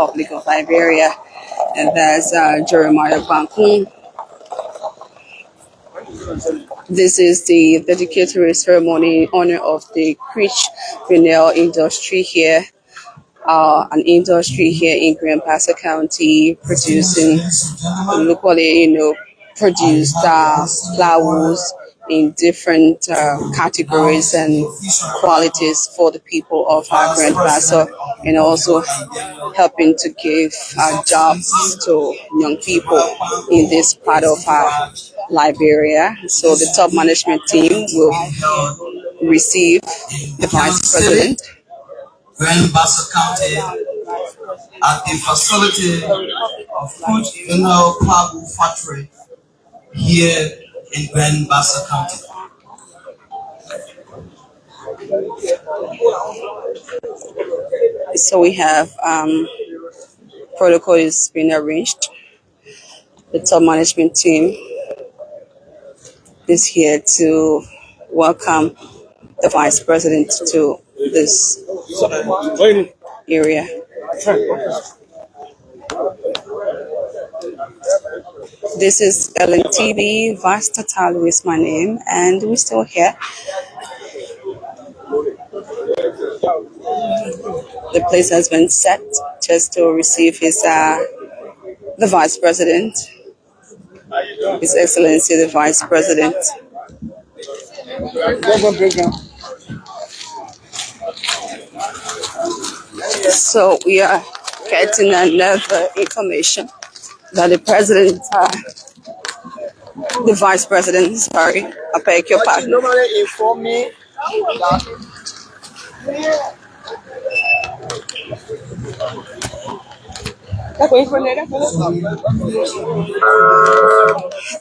Republic of Liberia, and that's Jeremiah Koung. This is the dedicatory ceremony in honor of the Krish Veneer industry here, an industry here in Grand Bassa County producing locally, produced flowers in different categories and qualities for the people of Grand Bassa, and also helping to give jobs to young people in this part of Liberia. So the top management team will receive the Vice President. Grand Bassa County at the facility of Food Flower Factory here in Grand Bassa County. So we have protocol is being arranged. The top management team is here to welcome the Vice President to this area. This is LNTV. Vasta Talu is my name, and we're still here. The place has been set just to receive the Vice President, His Excellency the Vice President. So we are getting another information that the President, the Vice President, sorry, I beg your pardon. Normally inform me that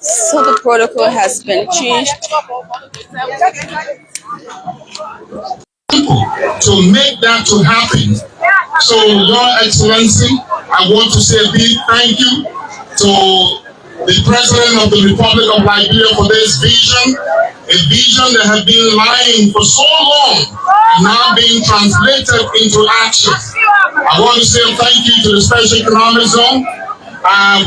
so the protocol has been changed. To make that to happen. So, Your Excellency, I want to say a big thank you to the President of the Republic of Liberia for this vision, a vision that has been lying for so long, now being translated into action. I want to say thank you to the Special Economic Zone.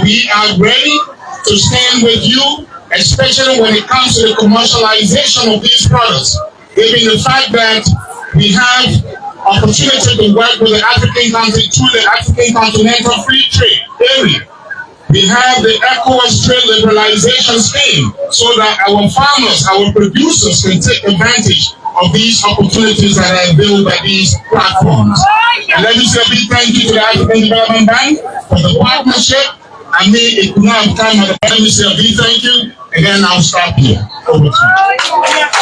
We are ready to stand with you, especially when it comes to the commercialization of these products, given the fact that we have opportunity to work with the African country through the African Continental Free Trade Area. We have the ECOWAS trade liberalization scheme so that our farmers, our producers can take advantage of these opportunities that are available by these platforms. And let me say a big thank you to the African Development Bank for the partnership. I mean, it could not have come at the let me say a big thank you, and then I'll stop here. Over to you.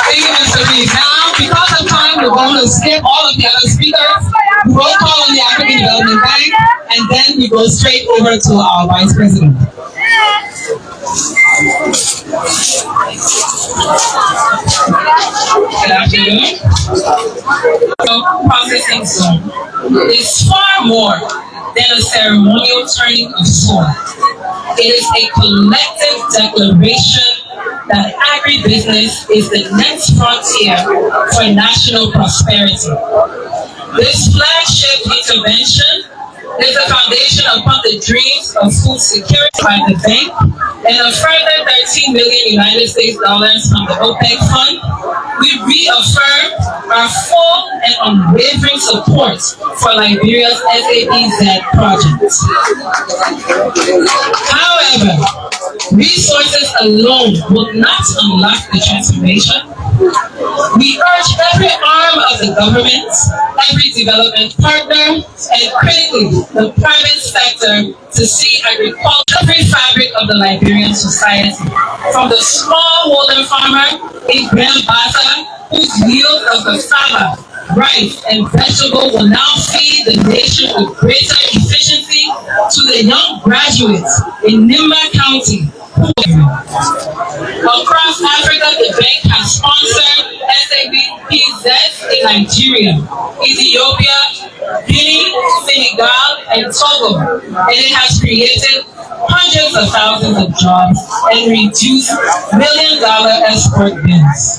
Thank you, Mr. B. Now, because of time, we're going to skip all of the other speakers. We will call on the African Development Bank, and then we go straight over to our Vice President. Good afternoon. Processing zone is far more than a ceremonial turning of sword. It is a collective declaration that agribusiness is the next frontier for national prosperity. This flagship intervention is a foundation upon the dreams of food security by the bank and a further $13 million United States dollars from the OPEC fund. We reaffirm our full and unwavering support for Liberia's SABZ project. However, resources alone will not unlock the transformation. We urge every arm of the government, every development partner, and critically, the private sector to see agriculture every fabric of the Liberian society, from the smallholder farmer in Grand Bassa, whose yield of cassava, rice, and vegetable will now feed the nation with greater efficiency, to the young graduates in Nimba County. Across Africa, the bank has sponsored SABPZ in Nigeria, Ethiopia, Guinea, Senegal, and Togo, and it has created hundreds of thousands of jobs and reduce million-dollar export bins.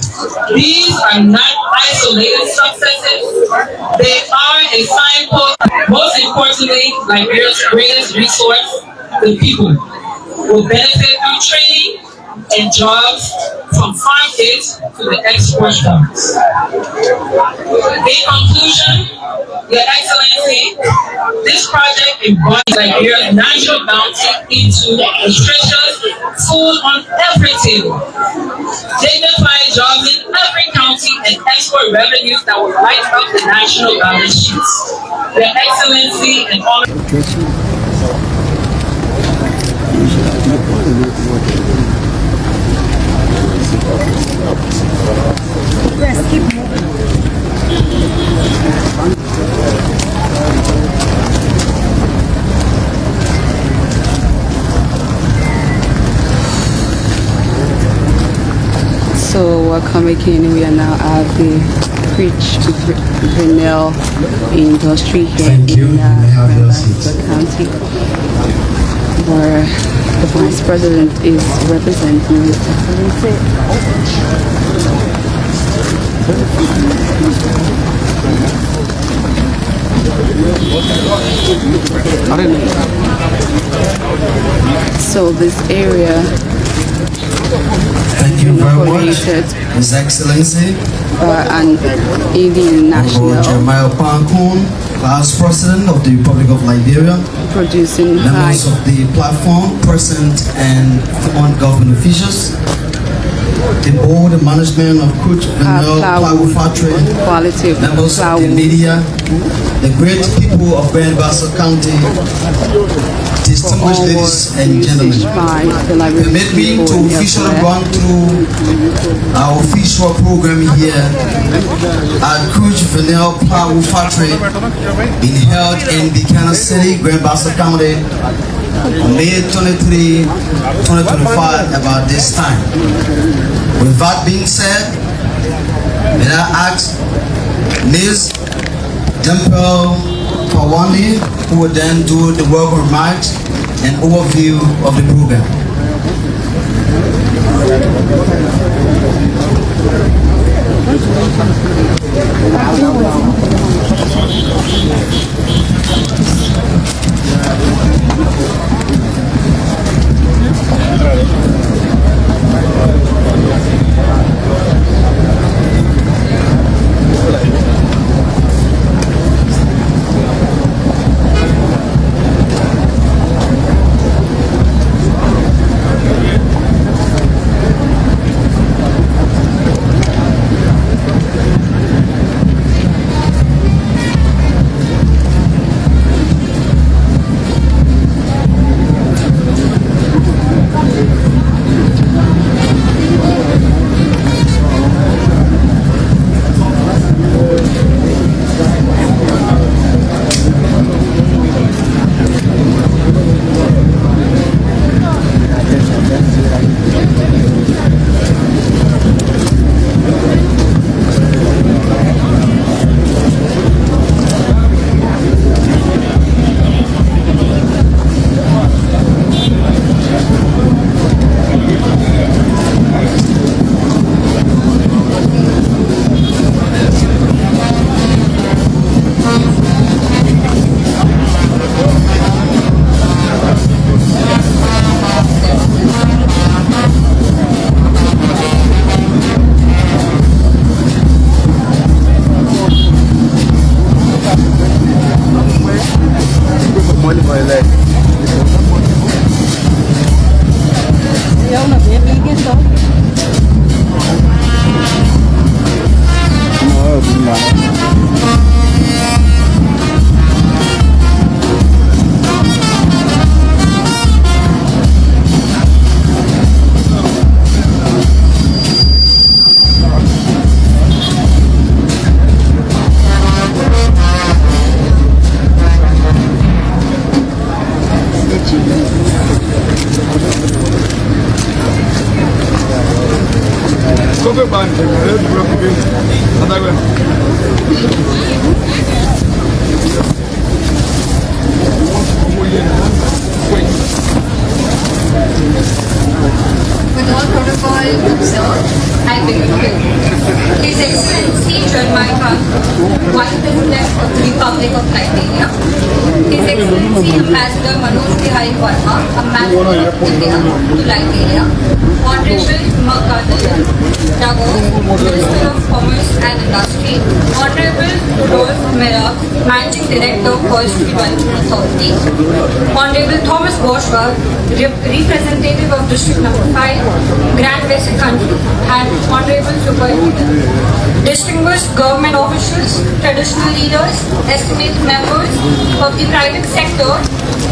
These are not isolated successes. They are a signpost. Most importantly, Liberia's greatest resource, the people, will benefit through training and jobs from farm kids to the export jobs. In conclusion, Your Excellency, this project embodies Liberia's natural bounty into nutritious food on every table, dignified jobs in every county, and export revenues that will light up the national balance sheets. Your Excellency and all. Yes, keep moving. So welcome again. We are now at the Veneer industry here in Grand Bassa County, where the Vice President is representing His Excellency. So this area, thank you very much, His Excellency, an Indian national, Koung, Vice President of the Republic of Liberia, producing members of the platform present and foreign government officials, the board and management of Koung Plywood Factory, members of the media, the great people of Grand Bassa County, distinguished ladies and gentlemen. Permit me to officially run through our official program here at Koung Plywood Factory, being held in Buchanan City, Grand Bassa County, on May 23, 2025, about this time. With that being said, may I ask Ms. Dimple Pawani, who will then do the welcome remarks and overview of the program. while observed, I begin with His Excellency Jeremiah Koung, Vice President of the Republic of Liberia, His Excellency Ambassador Manoj Bihari Verma, Ambassador of India to Liberia, Honorable Magdalene Dagos, Minister of Commerce and Industry, Honorable Rodolphe Mera, Managing Director of First Development Authority, Honorable Thomas Boschwa, Representative of District Number 5, Grand Bassa County, and Honorable Superintendent. Distinguished government officials, traditional leaders, esteemed members of the private sector,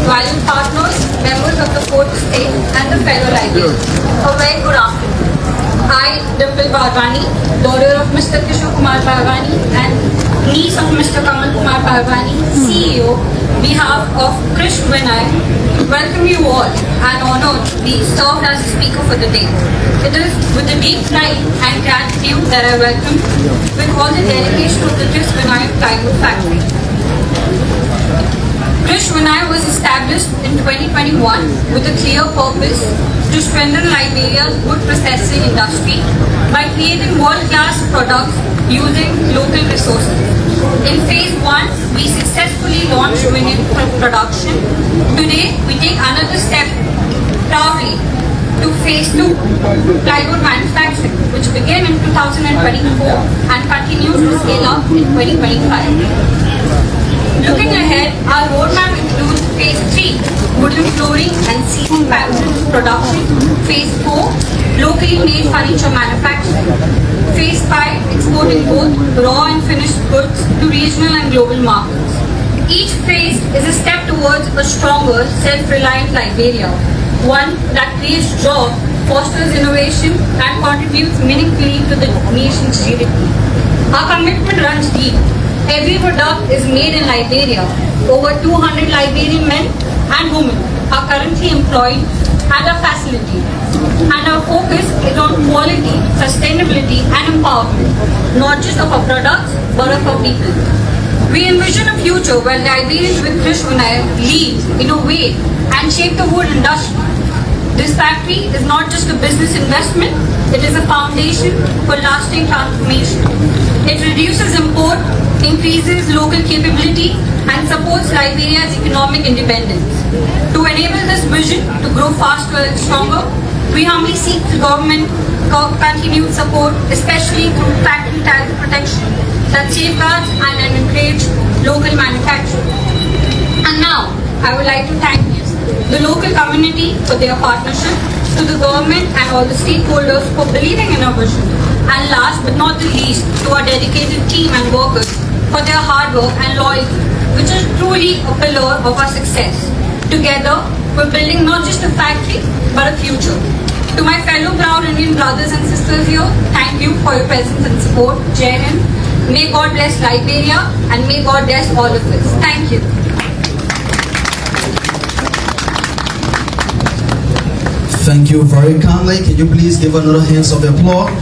valued partners, members of the fourth estate, and the fellow Liberians. A very good afternoon. I, Dimple Parvani, daughter of Mr. Kishore Kumar Parvani and niece of Mr. Kamal Kumar Parvani, CEO, behalf of Krish, Veneer, welcome you all and honored to be served as the speaker for the day. It is with a deep pride and gratitude that I welcome with all the delegation of the Veneer Plywood Factory. Krish Veneer was established in 2021 with a clear purpose to strengthen Liberia's wood processing industry by creating world-class products using local resources. In phase 1, we successfully launched Veneer production. Today, we take another step proudly to phase 2, plywood manufacturing, which began in 2024 and continues to scale up in 2025. Looking ahead, our roadmap includes phase 3, wooden flooring and ceiling panel production, phase 4, locally made furniture manufacturing, phase 5, exporting both raw and finished goods to regional and global markets. Each phase is a step towards a stronger, self-reliant Liberia, one that creates jobs, fosters innovation, and contributes meaningfully to the nation's GDP. Our commitment runs deep. Every product is made in Liberia. Over 200 Liberian men and women are currently employed at our facility. And our focus is on quality, sustainability and empowerment, not just of our products, but of our people. We envision a future where Liberians with Krish Veneer lead, innovate and shape the wood industry. This factory is not just a business investment, it is a foundation for lasting transformation. It reduces import, increases local capability and supports Liberia's economic independence. To enable this vision to grow faster and stronger, we humbly seek the government continued support, especially through factory tariff protection that safeguards and encourage local manufacturing. And now, I would like to thank the local community for their partnership, to the government and all the stakeholders for believing in our vision, and last but not the least, to our dedicated team and workers for their hard work and loyalty, which is truly a pillar of our success. Together, we're building not just a factory, but a future. To my fellow proud Indian brothers and sisters here, thank you for your presence and support. Jai Hind. May God bless Liberia and may God bless all of us. Thank you. Thank you very kindly. Can you please give another hands of applause?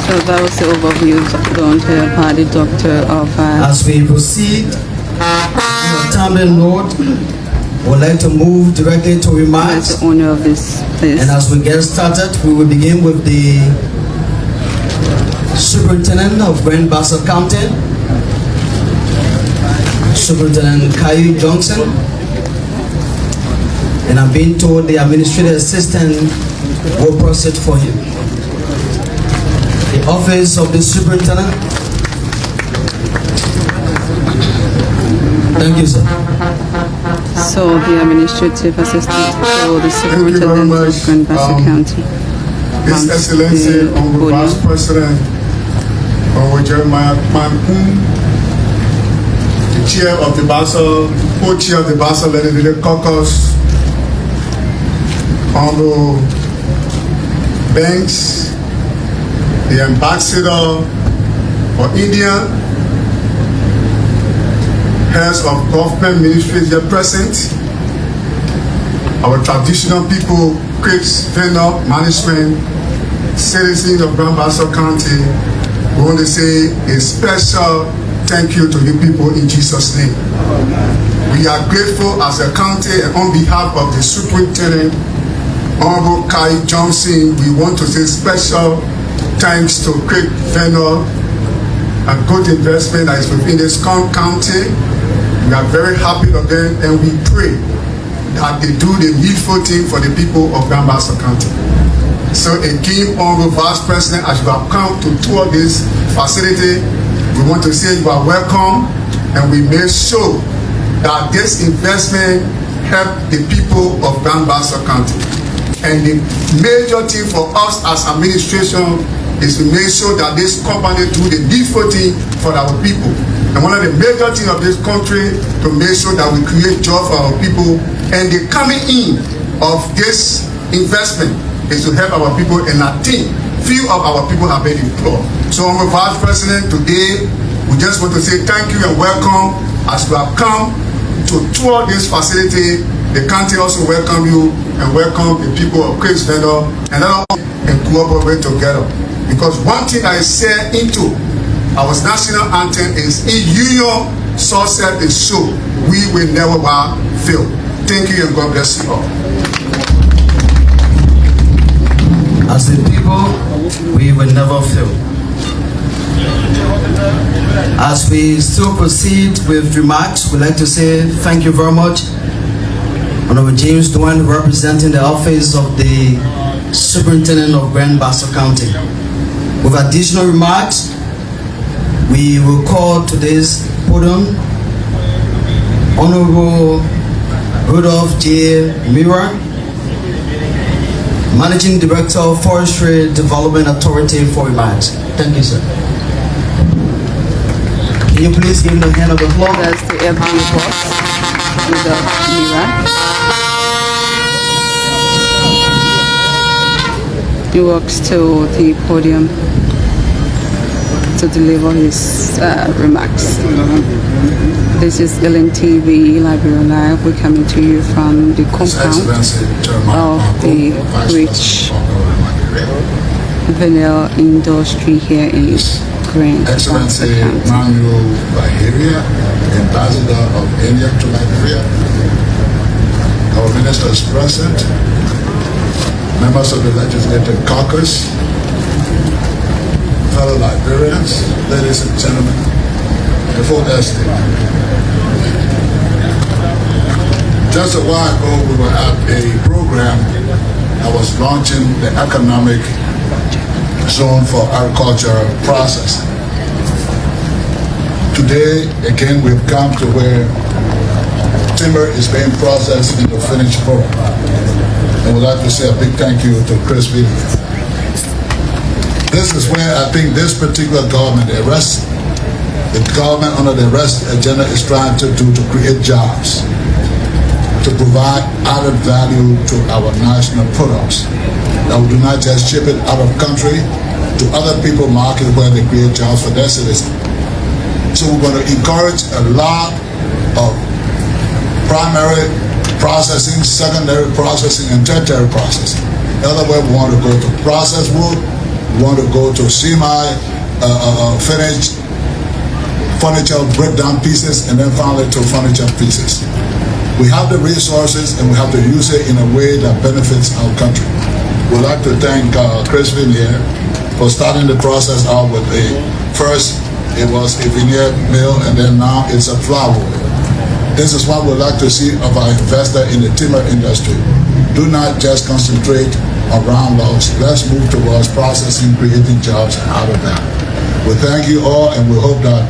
So that was the overview done by the Doctor of... As we proceed, on a timely note, we'd like to move directly to remarks. The owner of this place. And as we get started, we will begin with the Superintendent of Grand Bassa County, Superintendent Kayu Johnson. And I'm being told the administrative assistant will proceed for him. The office of the superintendent. Thank you, sir. So the administrative assistant for the superintendent of Grand Bassa County. His Excellency, Honorable Vice President, Honorable Jeremiah Koung, the Chair of the Bassa, Co-Chair of the Bassa Legislative Caucus, Honorable Banks, the Ambassador for India, heads of government ministries here present, our traditional people, Krish, Veneer, management, citizens of Grand Bassa County. We want to say a special thank you to you people in Jesus' name. We are grateful as a county and on behalf of the superintendent, Honorable Kai Johnson, we want to say special thanks to Veneer, a good investment that is within this county. We are very happy of them, and we pray that they do the needful thing for the people of Grand Bassa County. So again, Honorable Vice President, as you have come to tour this facility, we want to say you are welcome, and we make sure that this investment help the people of Grand Bassa County. And the major thing for us as administration is to make sure that this company do the needful thing for our people. And one of the major things of this country to make sure that we create jobs for our people, and the coming in of this investment is to help our people, and I think few of our people have been employed. So I'm a Vice President today. We just want to say thank you and welcome as you have come to tour this facility. The county also welcome you and welcome the people of Veneer, and let us cooperate together. Because one thing I said into our national anthem is in union, success is sure. We will never fail. Thank you and God bless you all. As a people, we will never fail. As we still proceed with remarks, we'd like to say thank you very much, Honorable James Dwan, representing the office of the Superintendent of Grand Bassa County. With additional remarks, we will call today's podium Honorable Rudolph J. Mira, Managing Director of Forestry Development Authority, for remarks. Thank you, sir. Can you please give him the hand of applause? That's the FD boss, Rudolph Mira. He walks to the podium to deliver his remarks. This is LNTV Liberia Live. We're coming to you from the compound of the rich Veneer industry here in Grand Bassa County. Liberia, Ambassador of India to Liberia. Our minister is present. Members of the Legislative Caucus, fellow Liberians, ladies and gentlemen, the full estate. Just a while ago, we were at a program that was launching the economic zone for agriculture processing. Today, again, we've come to where timber is being processed into finished product. I would like to say a big thank you to Krish. This is where I think this particular government, the government under the rest agenda is trying to do to create jobs, to provide added value to our national products. That we do not just ship it out of country to other people market where they create jobs for their citizens. So we're going to encourage a lot of primary processing, secondary processing, and tertiary processing. In other words, we want to go to processed wood, we want to go to semi-finished furniture breakdown pieces, and then finally to furniture pieces. We have the resources and we have to use it in a way that benefits our country. We'd like to thank Krish Veneer for starting the process out with first it was a veneer mill, and then now it's a flour mill. This is what we'd like to see of our investor in the timber industry. Do not just concentrate on round logs. Let's move towards processing, creating jobs out of that. We thank you all, and we hope that,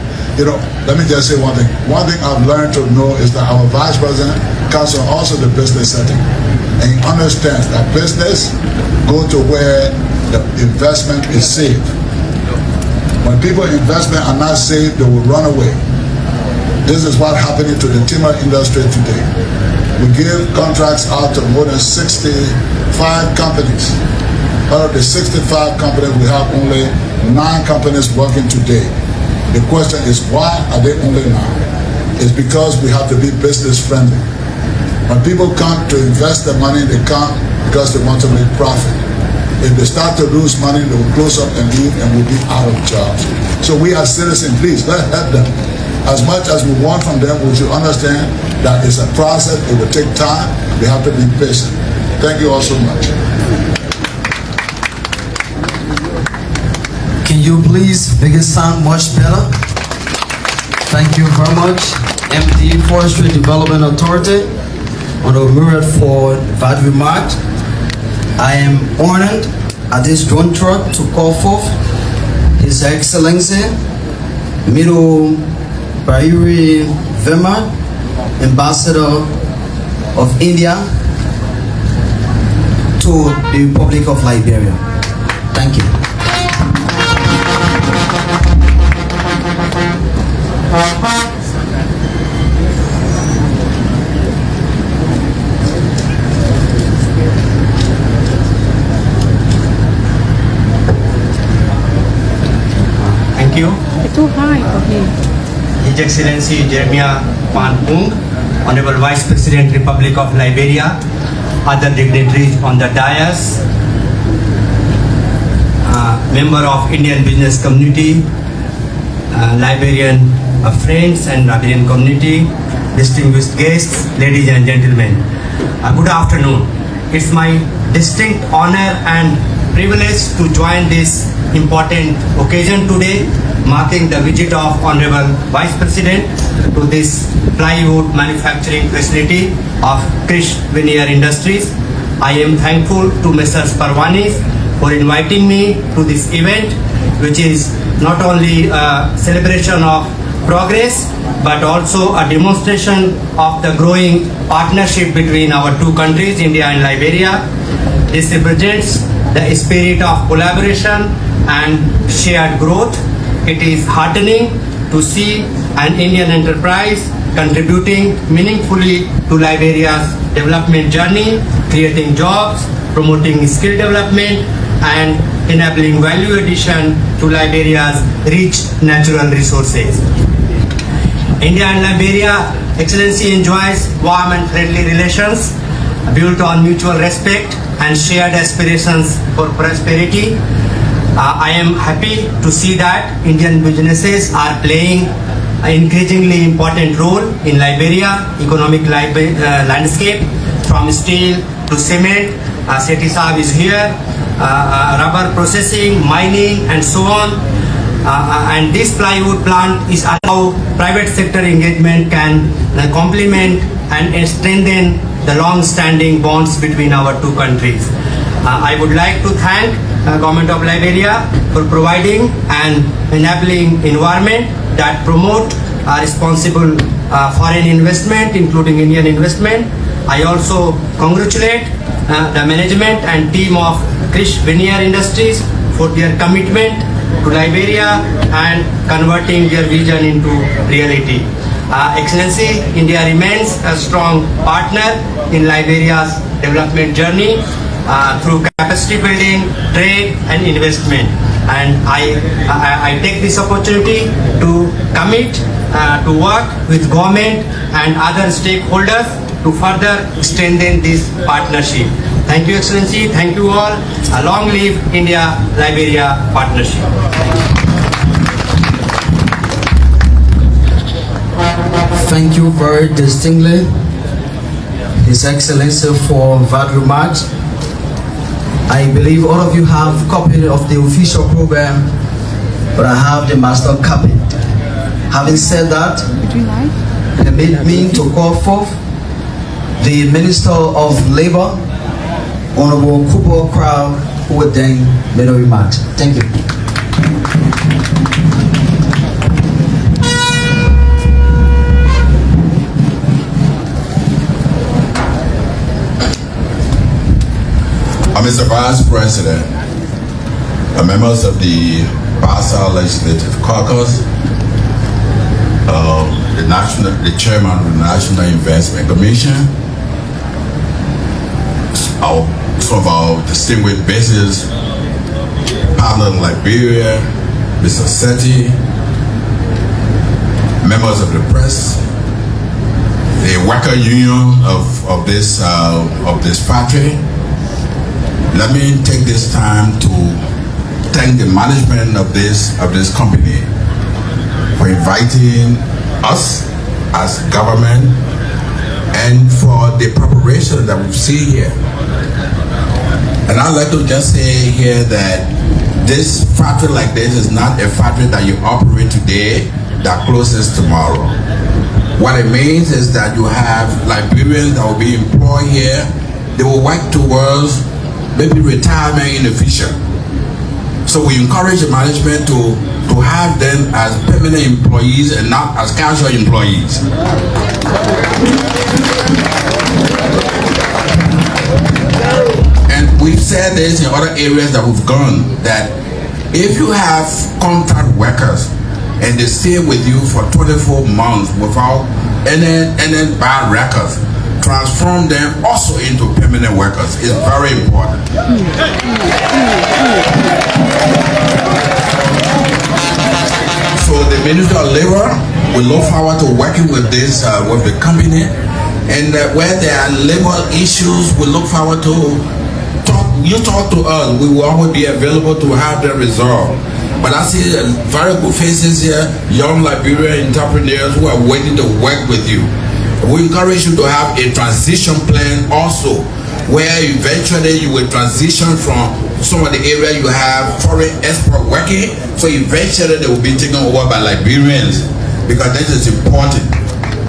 let me just say one thing. One thing I've learned to know is that our Vice President comes from also the business setting. And he understands that business go to where the investment is safe. When people investment are not safe, they will run away. This is what's happening to the timber industry today. We give contracts out to more than 65 companies. Out of the 65 companies, we have only 9 companies working today. The question is, why are they only 9? It's because we have to be business friendly. When people come to invest their money, they come because they want to make profit. If they start to lose money, they will close up and leave, and we'll be out of jobs. So we as citizens, please, let's help them. As much as we want from them, we should understand that it's a process, it will take time, they have to be patient. Thank you all so much. Can you please make it sound much better? Thank you very much, MD Forestry Development Authority, on the merit for that remark. I am honored at this juncture to call forth His Excellency Middle Bahiri Veneer, Ambassador of India to the Republic of Liberia. Thank you. Thank you. It's too high for him. His Excellency Jeremiah Koung, Honorable Vice President, Republic of Liberia, other dignitaries on the dais, member of Indian business community, Liberian friends and Liberian community, distinguished guests, ladies and gentlemen. Good afternoon. It's my distinct honor and privilege to join this important occasion today, marking the visit of Honorable Vice President to this plywood manufacturing facility of Krish Veneer Industries. I am thankful to Messrs. Parwanis for inviting me to this event, which is not only a celebration of progress, but also a demonstration of the growing partnership between our two countries, India and Liberia. This represents the spirit of collaboration and shared growth. It is heartening to see an Indian enterprise contributing meaningfully to Liberia's development journey, creating jobs, promoting skill development, and enabling value addition to Liberia's rich natural resources. India and Liberia, Excellency, enjoys warm and friendly relations built on mutual respect and shared aspirations for prosperity. I am happy to see that Indian businesses are playing an increasingly important role in Liberia economic landscape, from steel to cement. Seti Saab is here, rubber processing, mining, and so on. And this plywood plant is how private sector engagement can complement and strengthen the long-standing bonds between our two countries. I would like to thank Government of Liberia for providing an enabling environment that promote responsible foreign investment, including Indian investment. I also congratulate the management and team of Krish Veneer Industries for their commitment to Liberia and converting their vision into reality. Excellency, India remains a strong partner in Liberia's development journey through capacity building, trade, and investment. And I take this opportunity to commit to work with government and other stakeholders to further strengthen this partnership. Thank you, Excellency. Thank you all. Long live India-Liberia partnership. Thank you very distinctly, His Excellency, for that remark. I believe all of you have a copy of the official program, but I have the master copy. Having said that, permit me to call forth the Minister of Labor, Honorable Kubo Crow, who will then make a remark. Thank you. Mr. Vice President, members of the Bassa Legislative Caucus, the Chairman of the National Investment Commission, some of our distinguished business partners in Liberia, Mr. Seti, members of the press, the worker union of this factory. Let me take this time to thank the management of this company for inviting us as government and for the preparation that we see here. And I'd like to just say here that this factory like this is not a factory that you operate today that closes tomorrow. What it means is that you have Liberians that will be employed here. They will work towards maybe retirement in the future. So we encourage the management to have them as permanent employees and not as casual employees. And we've said this in other areas that we've gone, that if you have contract workers and they stay with you for 24 months without any bad records, transform them also into permanent workers. It's very important. So the Ministry of Labor will look forward to working with this with the company, and where there are labor issues, we look forward to talk to us. We will always be available to have them resolved. But I see very good faces here, young Liberian entrepreneurs who are waiting to work with you. We encourage you to have a transition plan also, where eventually you will transition from some of the area you have foreign export working, so eventually they will be taken over by Liberians, because this is important.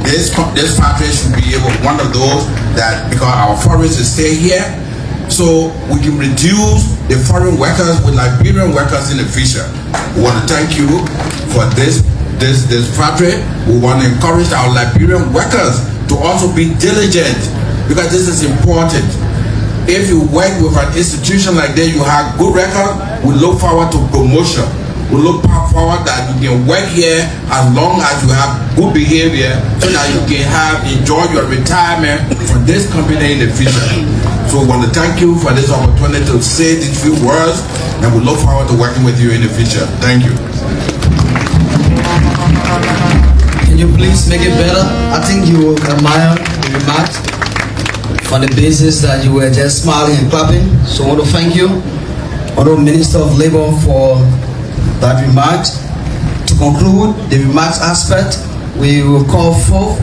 This factory should be able, one of those that, because our foreigners stay here, so we can reduce the foreign workers with Liberian workers in the future. We want to thank you for this factory. We want to encourage our Liberian workers to also be diligent, because this is important. If you work with an institution like that, you have good record, we look forward to promotion. We look forward that you can work here as long as you have good behavior, so that you can enjoy your retirement from this company in the future. So we want to thank you for this opportunity to say these few words, and we look forward to working with you in the future. Thank you. Can you please make it better? I think you will admire the remarks on the basis that you were just smiling and clapping. So I want to thank you, Honorable Minister of Labor, for that remark. To conclude the remarks aspect, we will call forth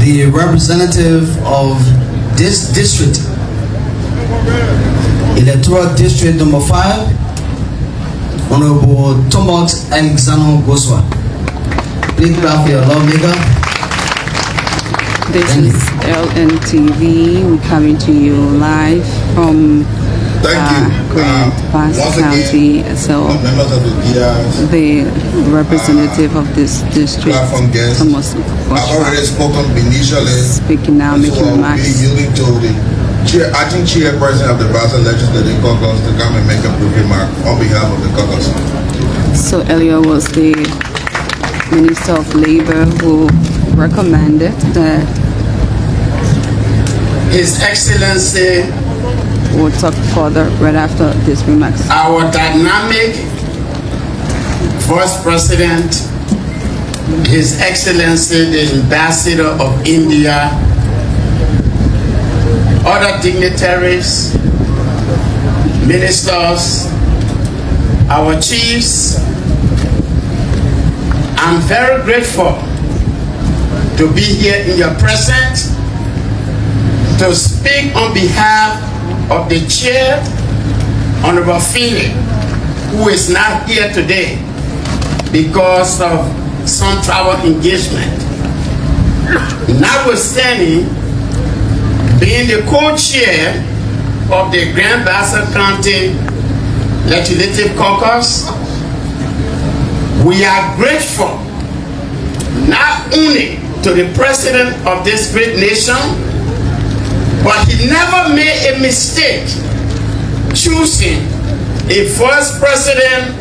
the representative of this district, Electoral District number 5, Honorable Thomas Alexander Goswa. Please clap for your lawmaker. This is LNTV. We're coming to you live from Grand Bassa County. So the representative of this district, Thomas Goswa, speaking now, making remarks. Acting chairperson of the Bassa Legislative Caucus to come and make a brief remark on behalf of the caucus. So earlier was the Minister of Labor who recommended that His Excellency will talk further right after these remarks. Our dynamic Vice President, His Excellency the Ambassador of India, other dignitaries, ministers, our chiefs. I'm very grateful to be here in your presence to speak on behalf of the chair, Honorable Veneer, who is not here today because of some travel engagement. Notwithstanding, being the co-chair of the Grand Bassa County Legislative Caucus, we are grateful not only to the president of this great nation, but he never made a mistake choosing a vice president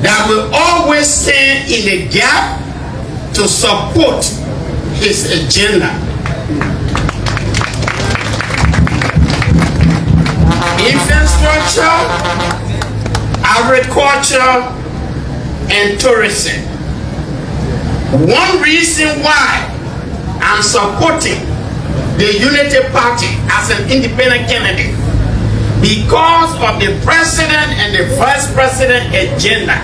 that will always stand in the gap to support his agenda. Infrastructure, agriculture, and tourism. One reason why I'm supporting the Unity Party as an independent candidate, because of the president and the vice president agenda.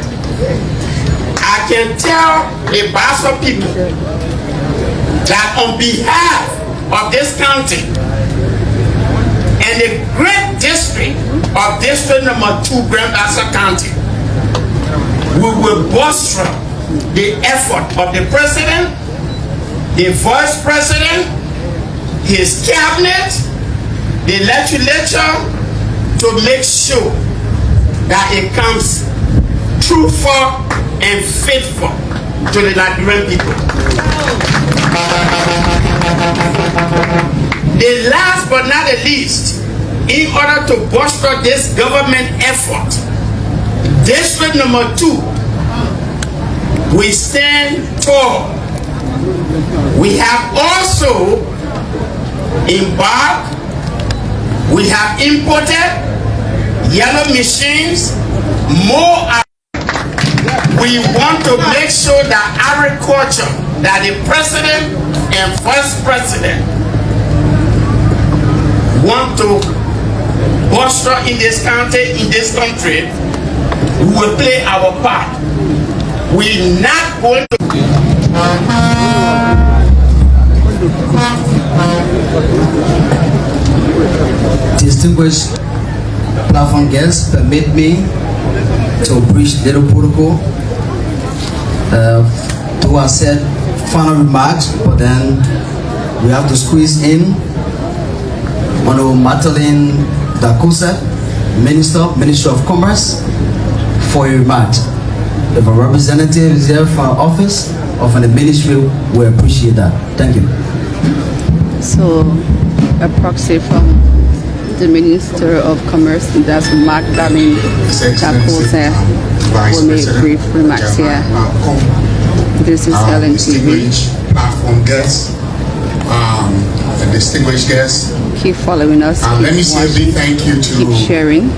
I can tell the Bassa people that on behalf of this county and the great district of District Number 2, Grand Bassa County. We will bolster the effort of the President, the Vice President, his cabinet, the legislature, to make sure that it comes truthful and faithful to the Liberian people. The last but not the least, in order to bolster this government effort, District Number 2, we stand tall. We have also embarked, we have imported yellow machines, more. We want to make sure that agriculture, that the President and Vice President want to bolster in this country, we will play our part. We're not going to... Distinguished platform guests, permit me to preach little protocol. To have said final remarks, but then we have to squeeze in Honorable Madeline Dakusa, Minister of Commerce, for your remarks. If a representative is here from our office or from the ministry, we appreciate that. Thank you. So, a proxy from the Minister of Commerce, that's Magdalene Dakusa, will make brief remarks here. This is Helen TV. Platform guests, distinguished guests. Keep following us. Keep let me say a big thank you to keep sharing.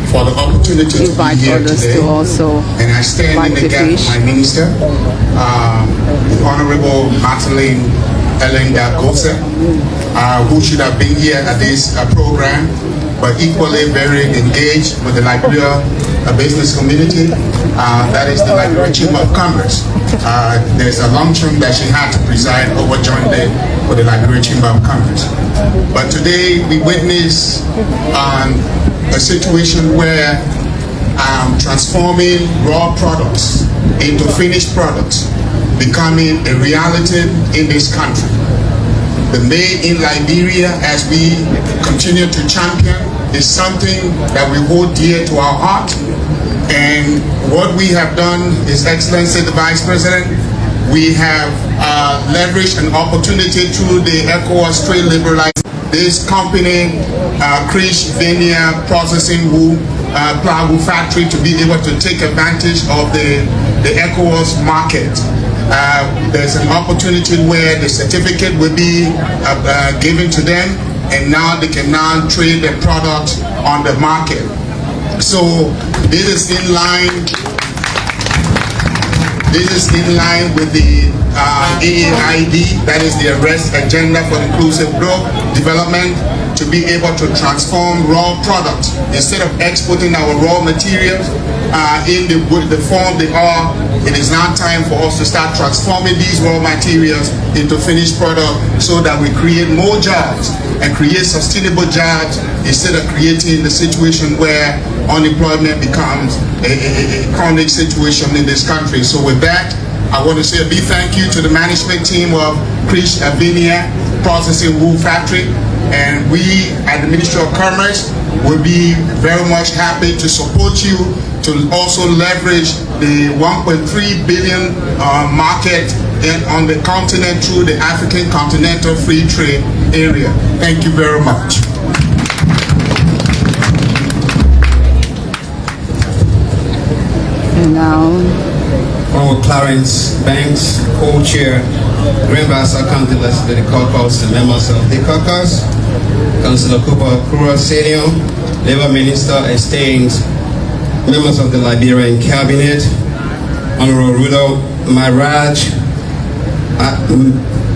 For the opportunity to invite be here others today. To also and I stand in the gap for my minister, the Honorable Madeline Dakusa, who should have been here at this program, but equally very engaged with the Liberia business community. That is the Liberia Chamber of Commerce. There's a luncheon that she had to preside over jointly with the Liberia Chamber of Commerce. But today we witness a situation where transforming raw products into finished products becoming a reality in this country. The Made in Liberia, as we continue to champion, is something that we hold dear to our heart. And what we have done, His Excellency the Vice President, we have leveraged an opportunity through the ECOWAS trade liberalization. This company, Krish, Veneer Processing Plywood Factory, to be able to take advantage of the ECOWAS market. There's an opportunity where the certificate will be given to them, and now they can now trade their product on the market. So this is in line. This is in line with the AAID, that is the Arrest Agenda for Inclusive Growth Development, to be able to transform raw products. Instead of exporting our raw materials in the form they are, it is now time for us to start transforming these raw materials into finished product so that we create more jobs and create sustainable jobs instead of creating the situation where unemployment becomes a chronic situation in this country. So with that, I want to say a big thank you to the management team of Krish Veneer Processing Wool Factory, and we at the Ministry of Commerce will be very much happy to support you to also leverage the 1.3 billion market on the continent through the African Continental Free Trade Area. Thank you very much. And now, Honorable Clarence Banks, co-chair, Grand Bassa County Legislative Caucus, and members of the caucus, Councilor Cooper Kura Senior, Labour Minister, esteemed members of the Liberian Cabinet, Honorable Rudo Maharaj,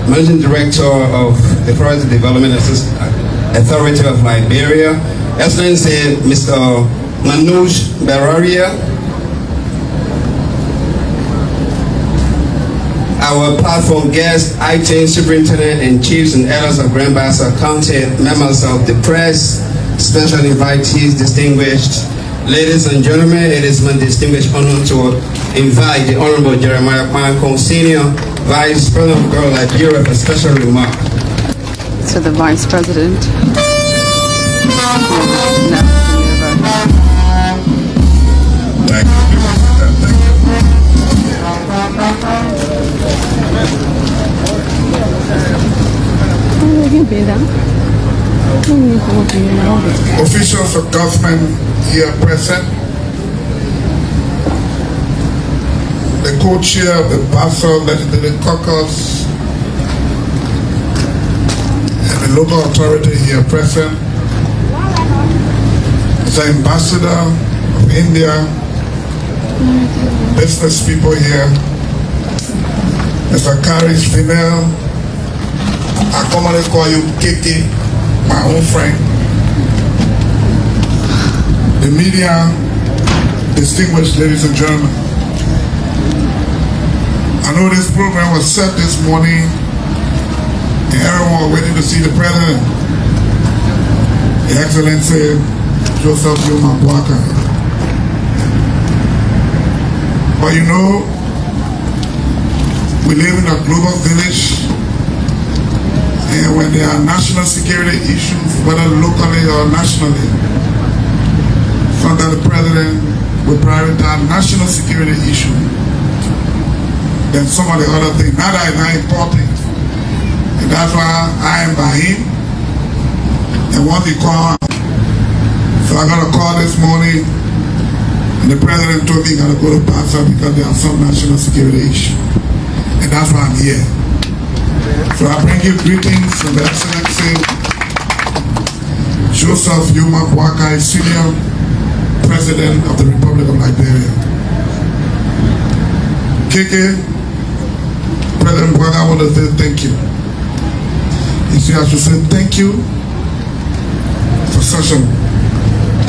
Managing Director of the Forest Development Authority of Liberia, Excellency Mr. Manoj Bararia, our platform guests, IT superintendent and chiefs and elders of Grand Bassa County, members of the press, special invitees, distinguished ladies and gentlemen, it is my distinguished honor to invite the Honorable Jeremiah Koung, Senior Vice President of Grand Liberia, for a special remark. To the Vice President. Thank you. Officials of government here present, the co-chair of the Bassa Legislative Caucus, and the local authority here present, the ambassador of India, business people here, Mr. Krish, Veneer, I commonly call you Kiki, my own friend. The media, distinguished ladies and gentlemen. I know this program was set this morning and everyone was waiting to see the president, His Excellency Joseph Yuma Bwaka. But you know, we live in a global village, and when there are national security issues, whether locally or nationally, sometimes the president will prioritize national security issue than some of the other things. Not that it's not important. And that's why I am by him. And once he called, so I got a call this morning, and the president told me I got to go to Bassa because there are some national security issues. And that's why I'm here. So I bring you greetings from the Excellency Joseph Yuma Bwaka, Senior President of the Republic of Liberia. Keke, President Bwaka, I want to say thank you. You see, I should say thank you for such an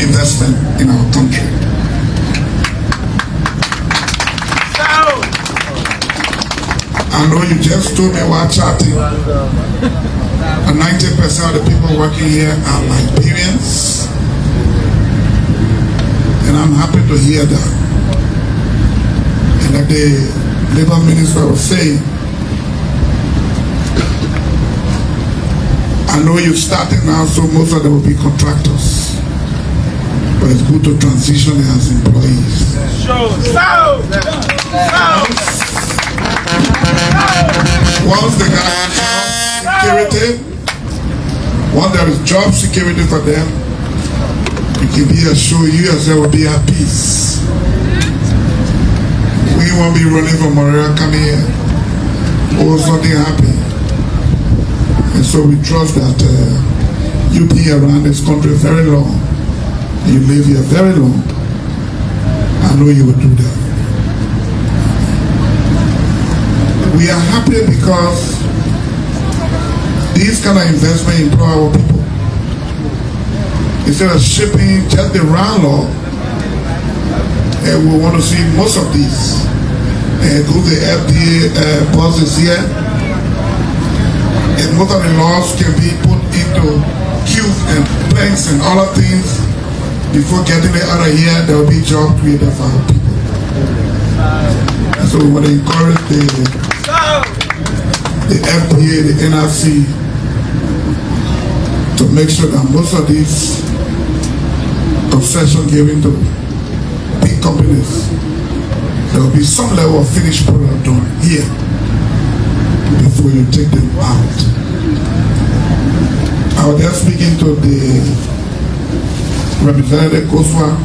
investment in our country. I know you just told me while chatting, 90% of the people working here are Liberians, and I'm happy to hear that. And like the labor minister was saying, I know you're starting now, so most of them will be contractors, but it's good to transition as employees. Once they got job security, once there is job security for them, you can be assured you yourself will be at peace. We won't be running from Maria coming here or something happen. And so we trust that you be around this country very long. You live here very long. I know you will do that. We are happy because these kind of investment employ our people. Instead of shipping just the round log, and we want to see most of these. And go to the FDA buses here, and most of the laws can be put into queues and planks and other things. Before getting it out of here, there will be job created for our people. And so we want to encourage the FDA, the NRC, to make sure that most of these concessions given to big companies, there will be some level of finished product done here before you take them out. I was just speaking to the representative Koswa.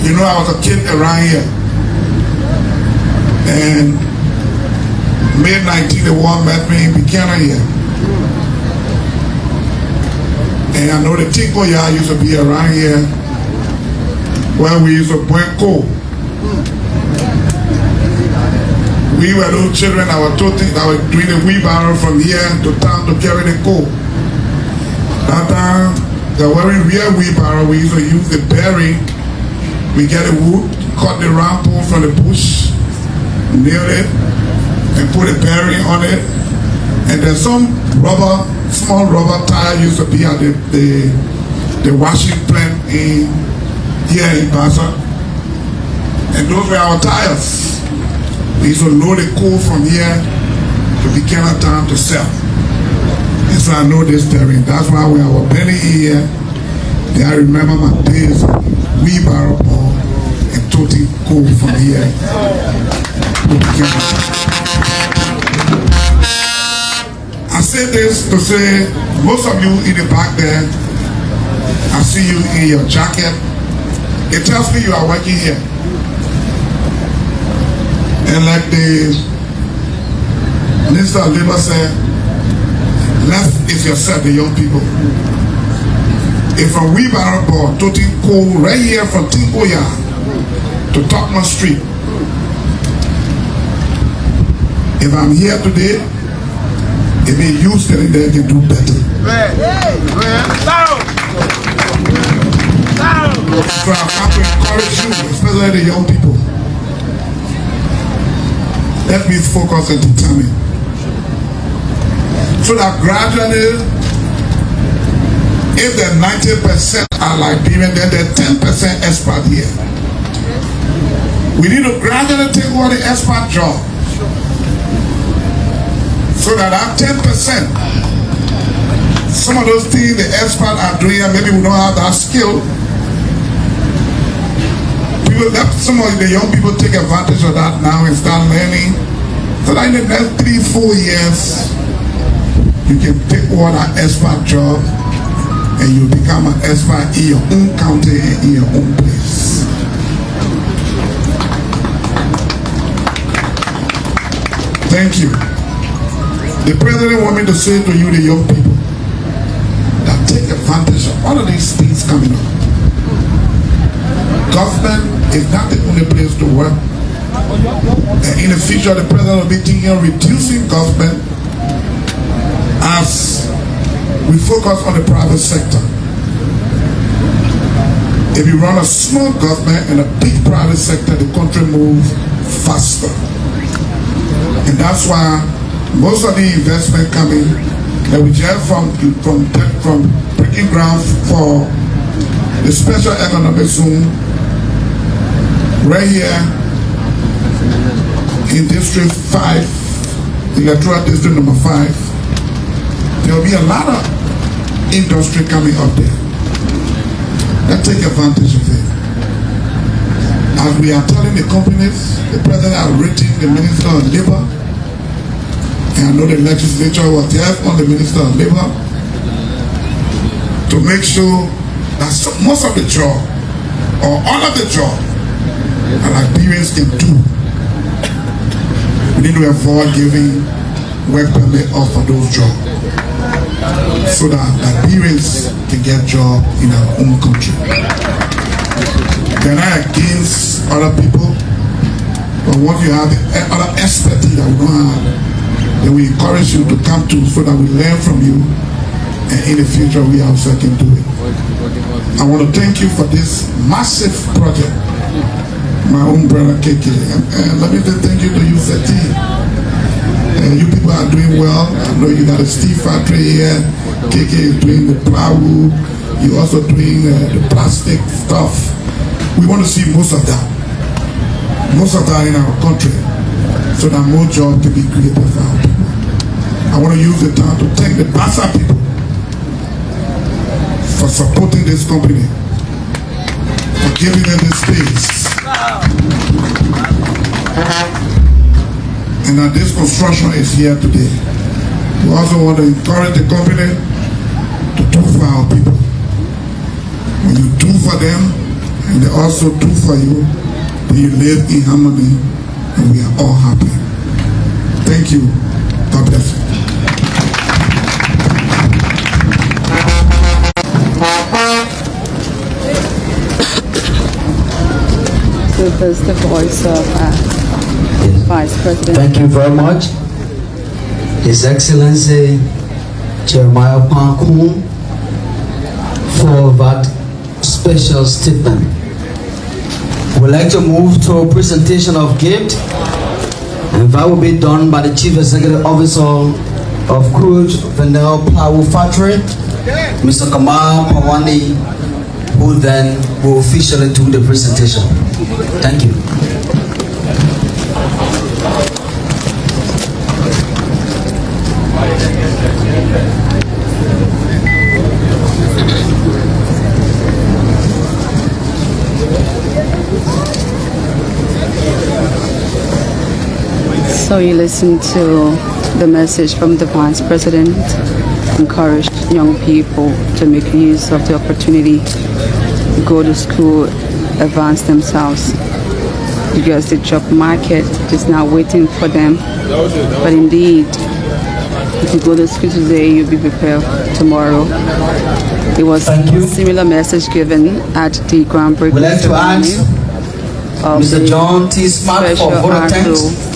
You know, I was a kid around here, and May 1981 met me in Buchanan here. And I know the Tinko Yard used to be around here where we used to burn coal. We were those children that were doing the wheelbarrow from here to town to carry the coal. That time, the very real wheelbarrow, we used to use the berry. We get the wood, cut the round pole from the bush, nail it and put a bearing on it. And there's some small rubber tire used to be at the washing plant here in Bassa. And those were our tires. We used to load the coal from here to the Buchanan town to sell. And so I know this terrain. That's why when I was barely here, I remember my days of wheelbarrow ball and toting coal from here to Buchanan. I say this to say, most of you in the back there, I see you in your jacket. It tells me you are working here. And like the Minister of Labor said, left is yourself, the young people. If a wheelbarrow board toting coal right here from Tinkoya to Tottenham Street, if I'm here today, it may use that they can do better. So I have to encourage you, especially the young people. Let me focus and determine. So that gradually, if the 90% are Liberian, then the 10% expat here. We need to gradually take over the expat job. So that 10%, some of those things the experts are doing, maybe we don't have that skill. People, let some of the young people take advantage of that now and start learning. So that in the next 3-4 years, you can take over that expert job and you become an expert in your own county and in your own place. Thank you. The president wants me to say to you, the young people, that take advantage of all of these things coming up. Government is not the only place to work. And in the future, the president will be thinking of reducing government as we focus on the private sector. If you run a small government and a big private sector, the country moves faster. And that's why most of the investment coming that we get from breaking ground for the special economic zone right here in District 5, electoral district number 5, there will be a lot of industry coming up there. Let's take advantage of it. As we are telling the companies, the president has written the Minister of Labor, and I know the legislature was there on the Minister of Labor to make sure that most of the job or all of the job that Liberians can do, we need to avoid giving work permit off for those jobs so that Liberians can get jobs in our own country. They're not against other people, but once you have the other expertise that we don't have, then we encourage you to come to so that we learn from you, and in the future we also can do it. I want to thank you for this massive project, my own brother KK. And let me just thank you to you, Seti. You people are doing well. I know you got a steel factory here. KK is doing the plywood. You're also doing the plastic stuff. We want to see most of that in our country, so that more jobs can be created for our people. I want to use the time to thank the Bassa people for supporting this company, for giving them this space. And that this construction is here today. We also want to encourage the company to do for our people. When you do for them, and they also do for you, then you live in harmony, and we are all happy. Thank you. God bless you. So there's the voice of Vice President. Thank you very much. His Excellency Jeremiah Koung for that special statement. We'd like to move to a presentation of gift. And that will be done by the Chief Executive Officer of Cruise Veneer Plywood Factory, Mr. Kamal Pawani, who then will officially do the presentation. Thank you. So you listen to the message from the Vice President, encouraged young people to make use of the opportunity, go to school, advance themselves, because the job market is now waiting for them. But indeed, if you go to school today, you'll be prepared tomorrow. It was a similar message given at the groundbreaking We'd like to ask Mr. John T. Smart for voter thanks.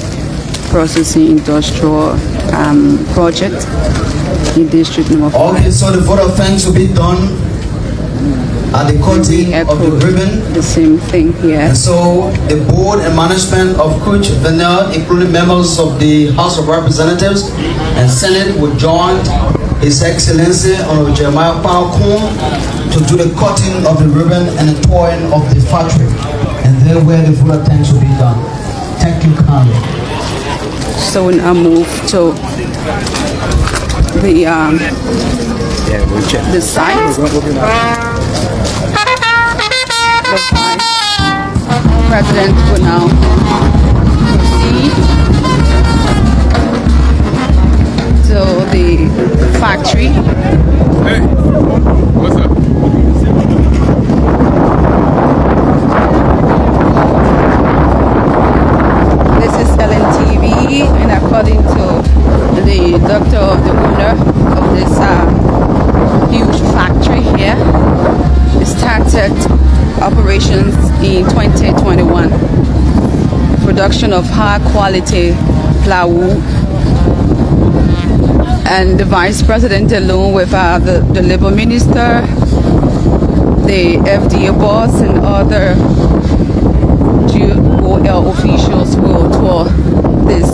Processing industrial project in district number 5. Okay, so the vote of thanks will be done at the cutting of the ribbon. The same thing here. And so the board and management of Cruise Veneer, including members of the House of Representatives and Senate, will join His Excellency Honorable Jeremiah Koung to do the cutting of the ribbon and the touring of the factory. And there where the vote of thanks will be done. Thank you kindly. So we now move to the site. The Vice President will now proceed to the factory. Hey, what's up? And according to the doctor of the owner of this huge factory here, it started operations in 2021. Production of high quality plywood, and the Vice President along with the Labor Minister, the FDA boss and other GOL officials will tour this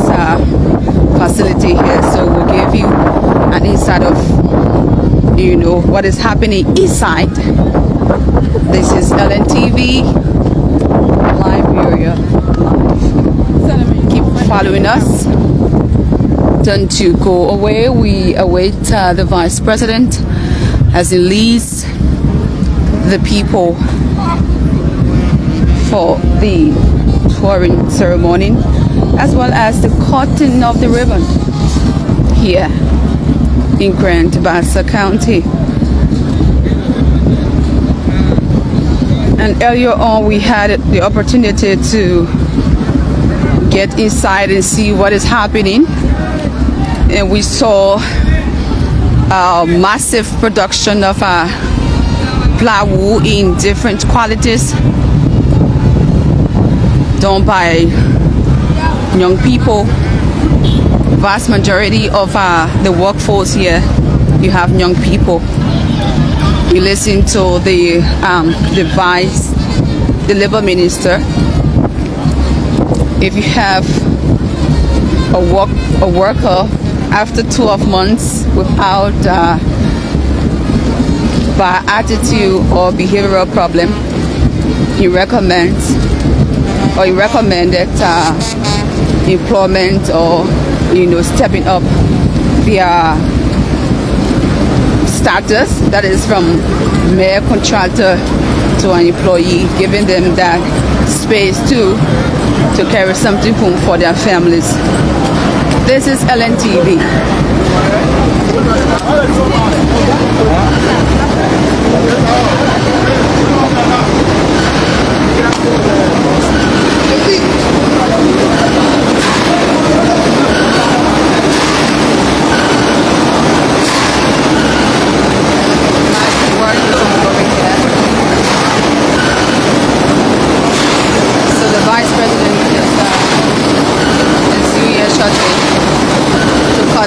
facility here, so we'll give you an insight of what is happening inside. This is LNTV Liberia. Keep following us. Don't you go away. We await the Vice President as he leads the people for the touring ceremony, as well as the cutting of the ribbon here in Grand Bassa County. And earlier on we had the opportunity to get inside and see what is happening, and we saw a massive production of plywood in different qualities done by young people. Vast majority of the workforce here, you have young people. You listen to the Labor Minister. If you have a worker after 12 months without bad attitude or behavioral problem, you recommend that employment or stepping up their status, that is from mere contractor to an employee, giving them that space to carry something home for their families. This is LNTV.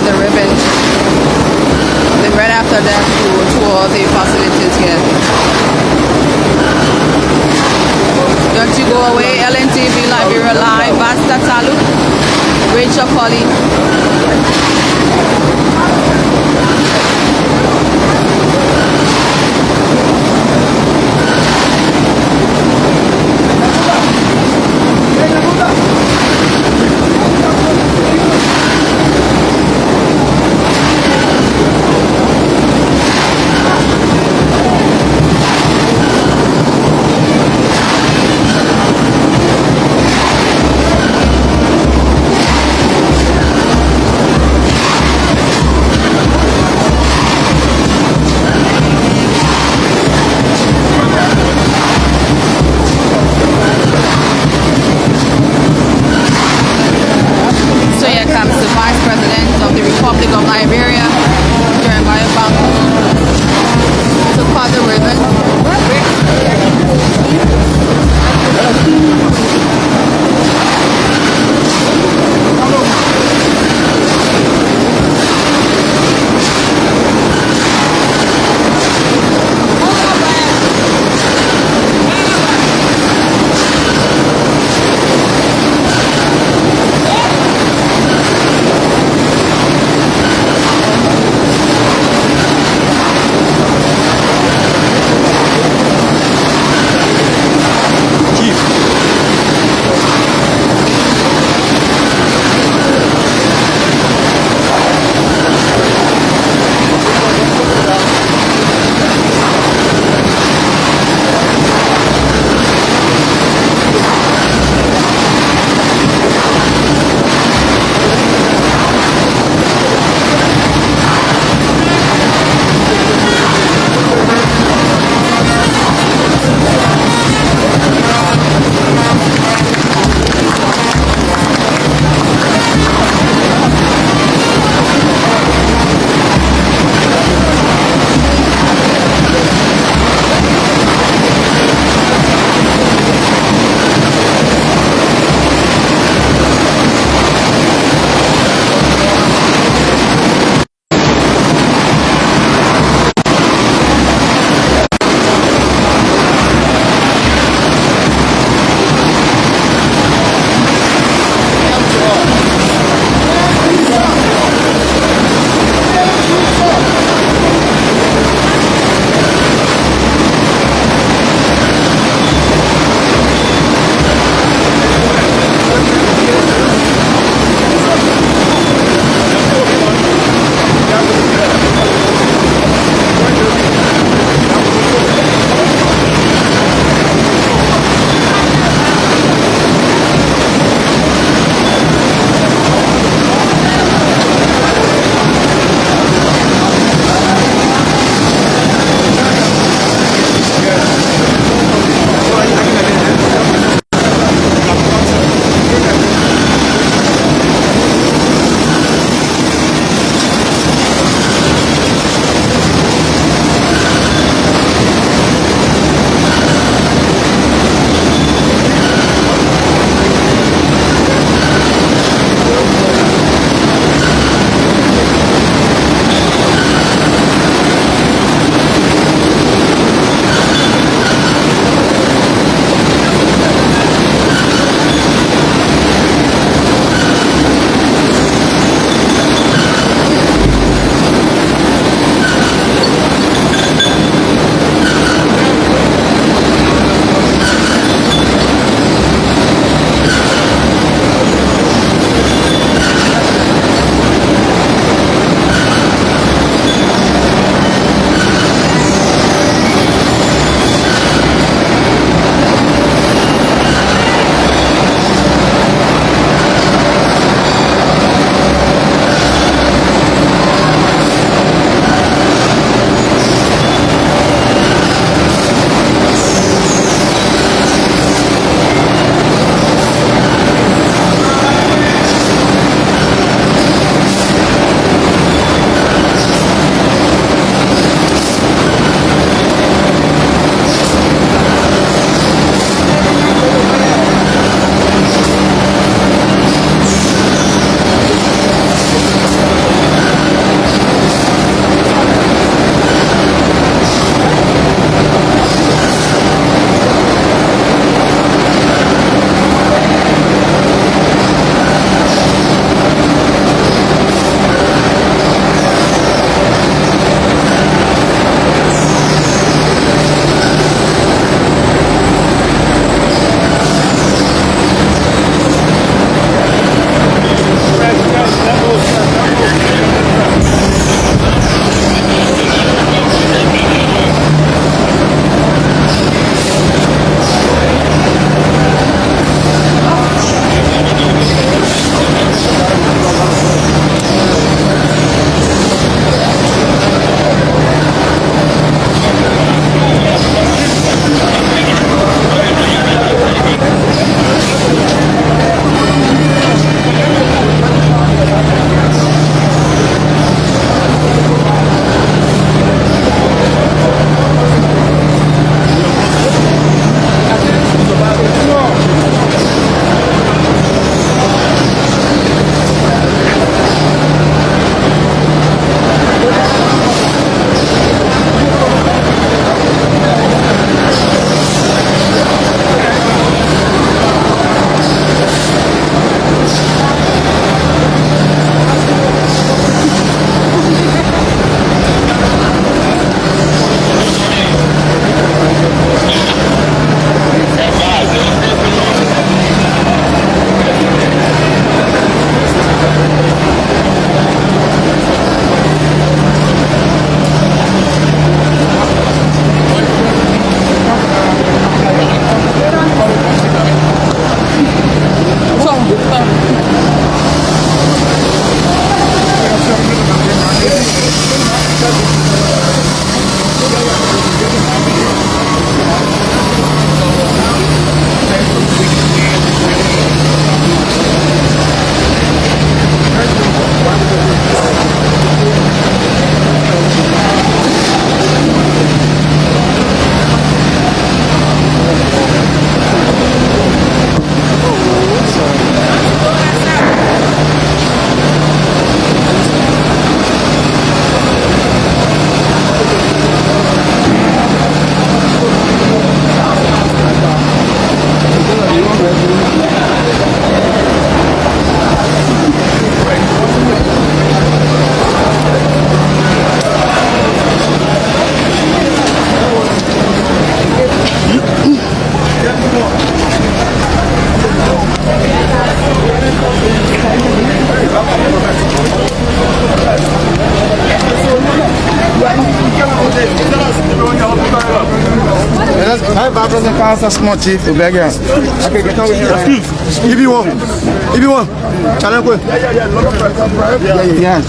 The ribbon. Then right after that we will tour the facilities here. Don't you go away. LNTV Liberia Live, Basta Taluk. Great job, Polly. doesn't count as small chief to beg you. Okay, get on with you. If you want. Challenge quick. Yes.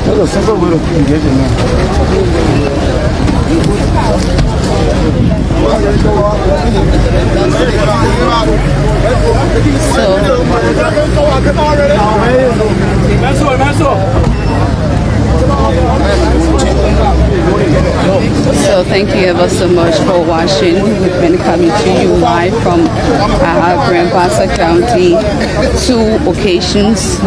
That's a simple way to engage in that. So thank you ever so much for watching. We've been coming to you live from Grand Bassa County. 2 occasions,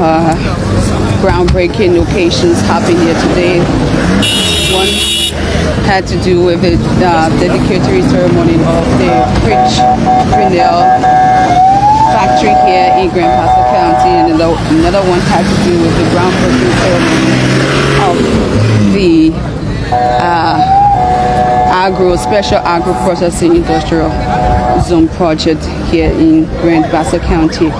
groundbreaking occasions happened here today. One had to do with the dedicatory ceremony of the Krish Veneer factory here in Grand Bassa County, and another one had to do with the groundbreaking ceremony of the special agro processing industrial zone project here in Grand Bassa County.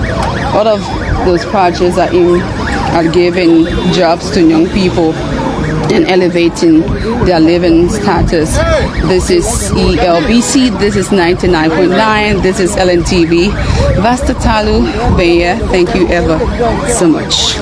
All of those projects are giving jobs to young people and elevating their living status. This is ELBC, this is 99.9, this is LNTV. Vasta Talu, Veneer, thank you ever so much.